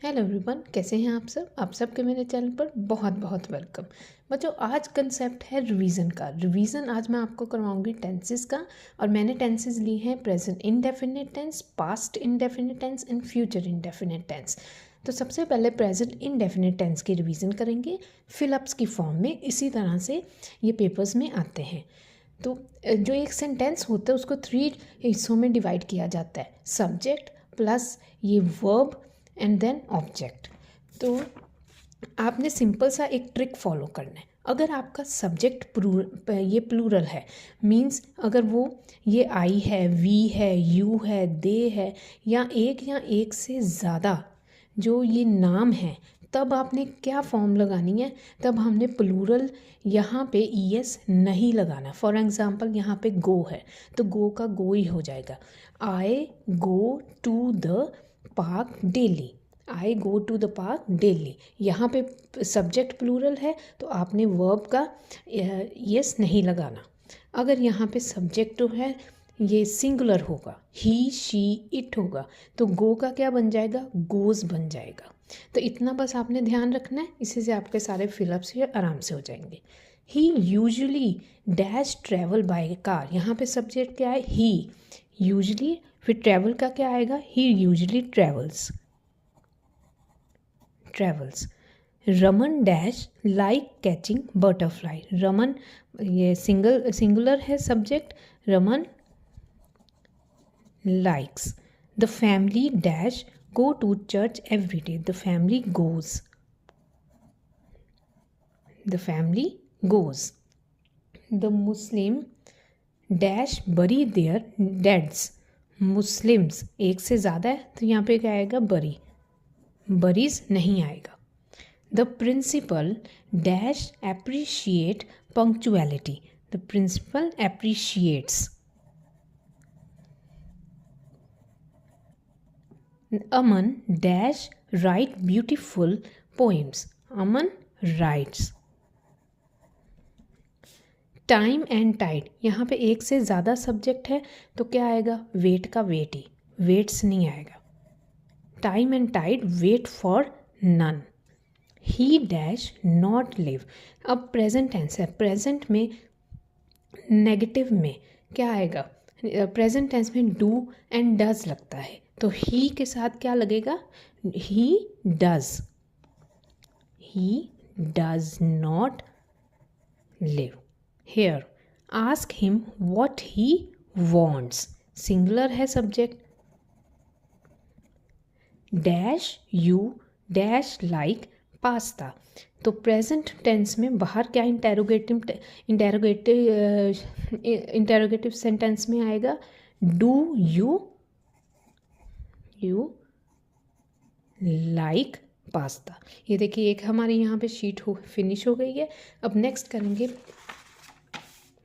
Hello everyone, कैसे हैं आप सबके मेरे चैनल पर बहुत बहुत वेलकम। बच्चों, आज कंसेप्ट है रिवीजन का। रिवीजन आज मैं आपको करवाऊंगी टेंसेस का। और मैंने टेंसेस ली हैं present indefinite tense, past indefinite tense and future indefinite tense. तो सबसे पहले प्रेजेंट इंडेफिनिट टेंस की रिवीजन करेंगे फिलअप्स की फॉर्म में। इसी तरह से ये पेपर्स में आते हैं। तो जो एक सेंटेंस होता है उसको 3 हिस्सों में डिवाइड किया जाता है, सब्जेक्ट प्लस ये वर्ब एंड देन ऑब्जेक्ट। तो आपने सिंपल सा एक ट्रिक फॉलो करना है। अगर आपका सब्जेक्ट ये प्लूरल है, मींस अगर वो ये आई है, वी है, यू है, दे है, या एक से ज़्यादा जो ये नाम है, तब आपने क्या फॉर्म लगानी है। तब हमने प्लूरल यहाँ पे ईएस नहीं लगाना। फॉर एग्ज़ाम्पल यहाँ पे गो है तो गो का गो ही हो जाएगा। I go to the park daily. I go to the park daily. यहाँ पे सब्जेक्ट प्लूरल है तो आपने वर्ब का यस नहीं लगाना। अगर यहाँ पे सब्जेक्ट है ये सिंगुलर होगा, ही शी इट होगा, तो गो का क्या बन जाएगा, गोज बन जाएगा। तो इतना बस आपने ध्यान रखना है, इसी से आपके सारे फिलअप्स ये आराम से हो जाएंगे। He usually dash travel by car. यहाँ पे सब्जेक्ट क्या है, ही। यूजली, फिर ट्रेवल का क्या आएगा, he usually travels. Raman dash like catching butterfly. Raman ये सिंगुलर है subject, Raman likes. The family dash go to church every day. The family goes. The family goes. The Muslim dash bury their deads. Muslims एक से ज़्यादा है तो यहाँ पे क्या आएगा, bury. buries नहीं आएगा. The principal dash appreciate punctuality. The principal appreciates. Aman dash write beautiful poems. Aman writes. Time and tide, यहाँ पे एक से ज़्यादा सब्जेक्ट है तो क्या आएगा, वेट का वेट ही, वेट्स नहीं आएगा। Time and tide wait for none. He dash not live. अब प्रेजेंट टेंस है, प्रेजेंट में नेगेटिव में क्या आएगा, प्रेजेंट टेंस में डू एंड डज लगता है तो ही के साथ क्या लगेगा, he does. He does not live. Here ask him what he wants. Singular है subject. Dash you dash like pasta. तो प्रेजेंट टेंस में बाहर क्या इंटेरोगेटिव सेंटेंस में आएगा, डू यू लाइक पास्ता। ये देखिए एक हमारी यहाँ पे शीट फिनिश हो गई है। अब नेक्स्ट करेंगे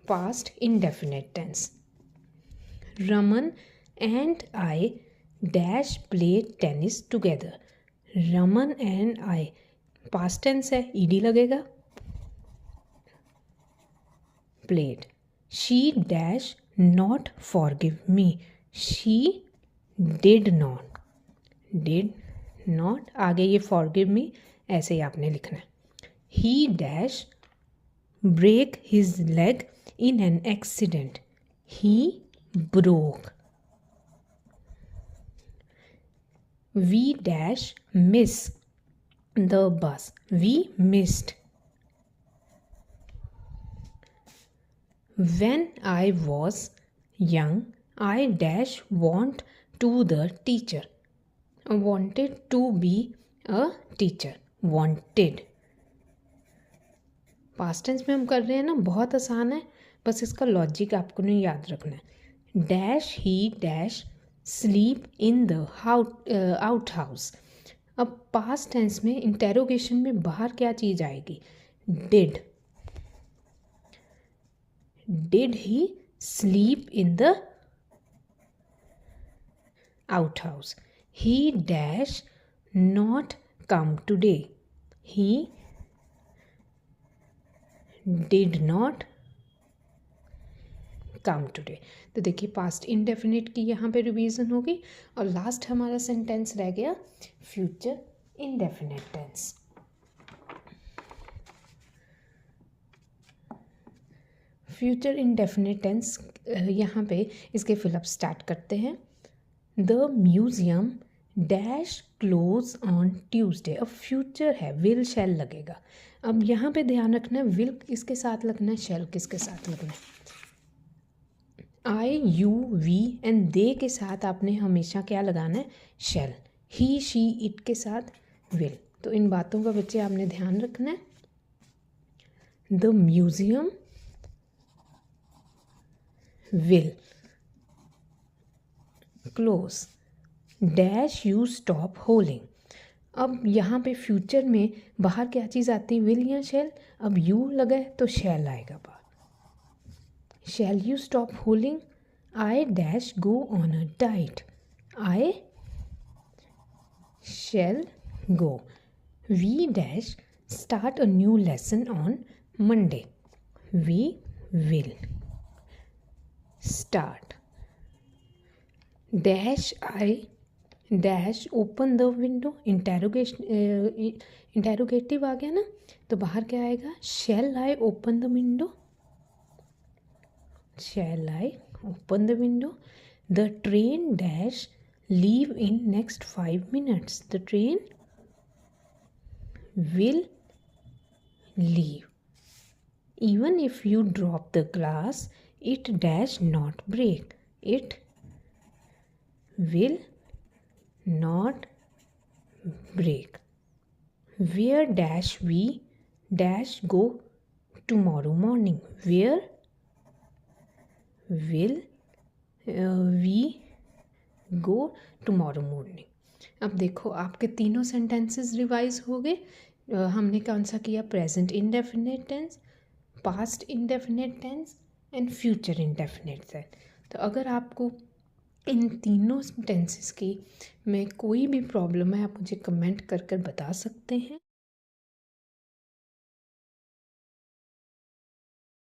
past indefinite tense. Raman and I dash play tennis together. Raman and I past tense है, ईडी लगेगा, played. She dash not forgive me. She did not आगे ये फॉरगिव मी ऐसे ही आपने लिखना है। He dash break his leg in an accident. He broke. We dash miss the bus. We missed. When I was young, I dash want to the teacher. Wanted to be a teacher. Wanted. Past tense में हम कर रहे हैं ना, बहुत आसान है, बस इसका लॉजिक आपको नहीं याद रखना है। Dash he dash sleep in the out house. अब पास्ट टेंस में इंटेरोगेशन में बाहर क्या चीज़ आएगी, did. Did he sleep in the outhouse? He dash not come today. He did not come today. तो देखिए पास्ट इंडेफिनिट की यहाँ पे रिवीजन होगी। और लास्ट हमारा सेंटेंस रह गया future indefinite tense. Future indefinite tense, यहाँ पे इसके फिलअप स्टार्ट करते हैं। The museum dash close on Tuesday. अब फ्यूचर है, विल शैल लगेगा। अब यहाँ पे ध्यान रखना है, विल किसके साथ लगना है, शैल किसके साथ लगना है। आई यू वी एंड दे के साथ आपने हमेशा क्या लगाना है, शैल। ही शी इट के साथ विल। तो इन बातों का बच्चे आपने ध्यान रखना है। The museum will close dash you stop howling. अब यहाँ पे फ्यूचर में बाहर क्या चीज़ आती है, विल या शैल। अब यू लगा है तो शैल आएगा बाहर। Shall you stop howling I dash go on a diet. I shall go. We dash start a new lesson on Monday. We will start. Dash I dash open the window. Interrogative आ गया ना, तो बाहर क्या आएगा, shall I open the window. Shall I open the window. The train dash leave in next 5 minutes। The train will leave. Even if you drop the glass it dash not break. It will not break. Where dash we dash go tomorrow morning। Where will we go tomorrow morning। अब देखो आपके तीनों sentences revise हो गए। हमने कौन सा किया, present indefinite tense, past indefinite tense and future indefinite tense. तो अगर आपको इन तीनों टेंसेस की में कोई भी प्रॉब्लम है, आप मुझे कमेंट कर बता सकते हैं।